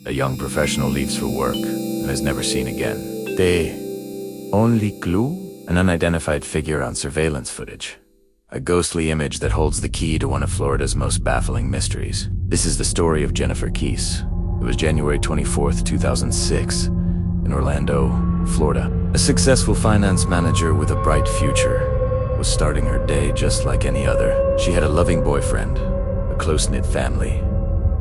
A young professional leaves for work and is never seen again. The only clue? An unidentified figure on surveillance footage. A ghostly image that holds the key to one of Florida's most baffling mysteries. This is the story of Jennifer Kesse. It was January 24th, 2006, in Orlando, Florida. A successful finance manager with a bright future was starting her day just like any other. She had a loving boyfriend, a close-knit family,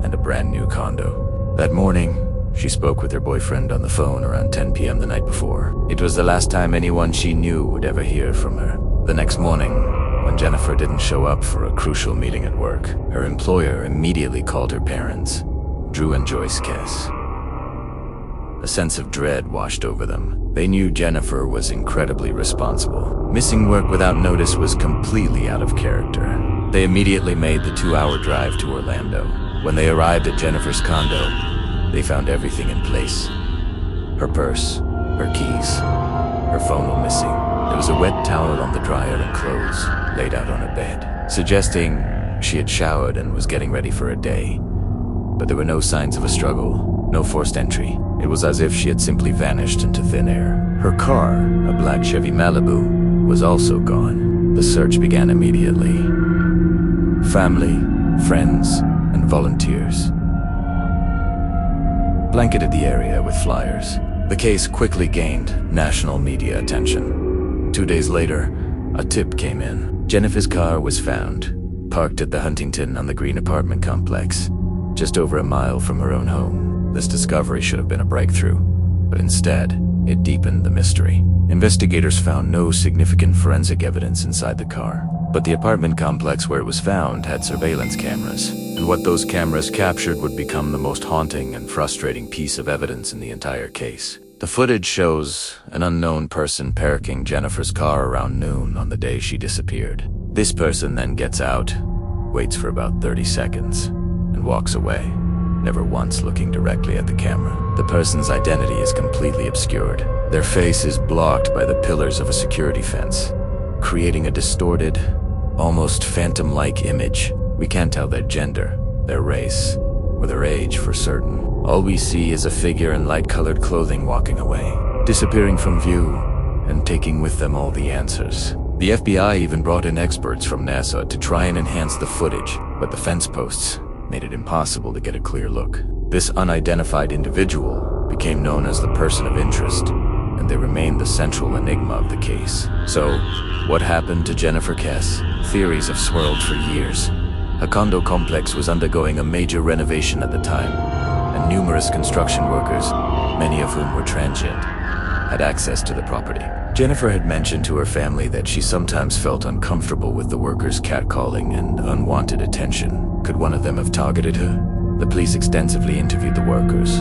and a brand new condo. That morning, she spoke with her boyfriend on the phone around 10 p.m. the night before. It was the last time anyone she knew would ever hear from her. The next morning, when Jennifer didn't show up for a crucial meeting at work, her employer immediately called her parents, Drew and Joyce Kesse. A sense of dread washed over them. They knew Jennifer was incredibly responsible. Missing work without notice was completely out of character. They immediately made the 2-hour drive to Orlando. When they arrived at Jennifer's condo, they found everything in place. Her purse, her keys, her phone were missing. There was a wet towel on the dryer and clothes laid out on a bed, suggesting she had showered and was getting ready for a day. But there were no signs of a struggle, no forced entry. It was as if she had simply vanished into thin air. Her car, a black Chevy Malibu, was also gone. The search began immediately. Family, friends, and volunteers blanketed the area with flyers. The case quickly gained national media attention. 2 days later, a tip came in. Jennifer's car was found, parked at the Huntington on the Green apartment complex, just over a mile from her own home. This discovery should have been a breakthrough, but instead, it deepened the mystery. Investigators found no significant forensic evidence inside the car, but the apartment complex where it was found had surveillance cameras, and what those cameras captured would become the most haunting and frustrating piece of evidence in the entire case. The footage shows an unknown person parking Jennifer's car around noon on the day she disappeared. This person then gets out, waits for about 30 seconds, and walks away, never once looking directly at the camera. The person's identity is completely obscured. Their face is blocked by the pillars of a security fence, creating a distorted, almost phantom-like image. We can't tell their gender, their race, or their age for certain. All we see is a figure in light-colored clothing walking away, disappearing from view, and taking with them all the answers. The FBI even brought in experts from NASA to try and enhance the footage, but the fence posts made it impossible to get a clear look. This unidentified individual became known as the person of interest, and they remain the central enigma of the case. So, what happened to Jennifer Kesse? Theories have swirled for years. A condo complex was undergoing a major renovation at the time, and numerous construction workers, many of whom were transient, had access to the property. Jennifer had mentioned to her family that she sometimes felt uncomfortable with the workers' catcalling and unwanted attention. Could one of them have targeted her? The police extensively interviewed the workers,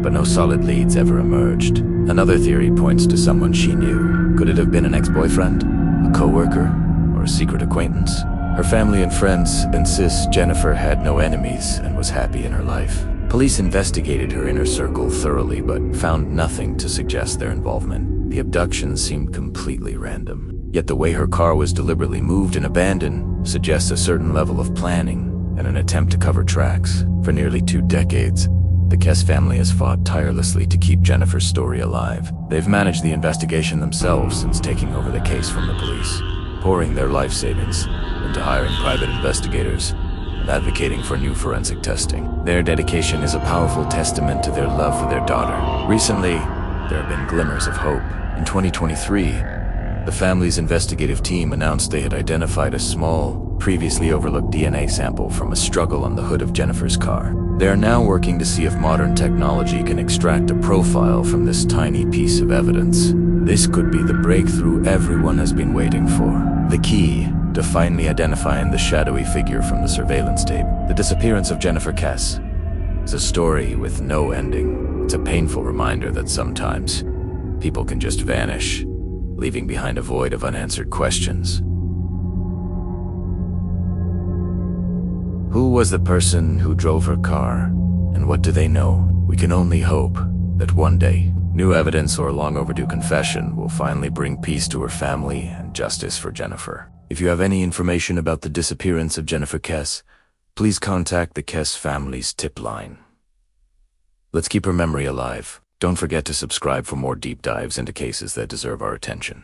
but no solid leads ever emerged. Another theory points to someone she knew. Could it have been an ex-boyfriend, a co-worker, or a secret acquaintance? Her family and friends insist Jennifer had no enemies and was happy in her life. Police investigated her inner circle thoroughly, but found nothing to suggest their involvement. The abduction seemed completely random. Yet the way her car was deliberately moved and abandoned suggests a certain level of planning and an attempt to cover tracks. For nearly 2 decades, the Kesse family has fought tirelessly to keep Jennifer's story alive. They've managed the investigation themselves since taking over the case from the police, pouring their life savings into hiring private investigators and advocating for new forensic testing. Their dedication is a powerful testament to their love for their daughter. Recently, there have been glimmers of hope. In 2023, the family's investigative team announced they had identified a small, previously overlooked DNA sample from a struggle on the hood of Jennifer's car. They are now working to see if modern technology can extract a profile from this tiny piece of evidence. This could be the breakthrough everyone has been waiting for. The key to finally identifying the shadowy figure from the surveillance tape. The disappearance of Jennifer Kesse is a story with no ending. It's a painful reminder that sometimes people can just vanish, leaving behind a void of unanswered questions. Who was the person who drove her car, and what do they know? We can only hope that one day, new evidence or a long overdue confession will finally bring peace to her family and justice for Jennifer. If you have any information about the disappearance of Jennifer Kesse, please contact the Kesse family's tip line. Let's keep her memory alive. Don't forget to subscribe for more deep dives into cases that deserve our attention.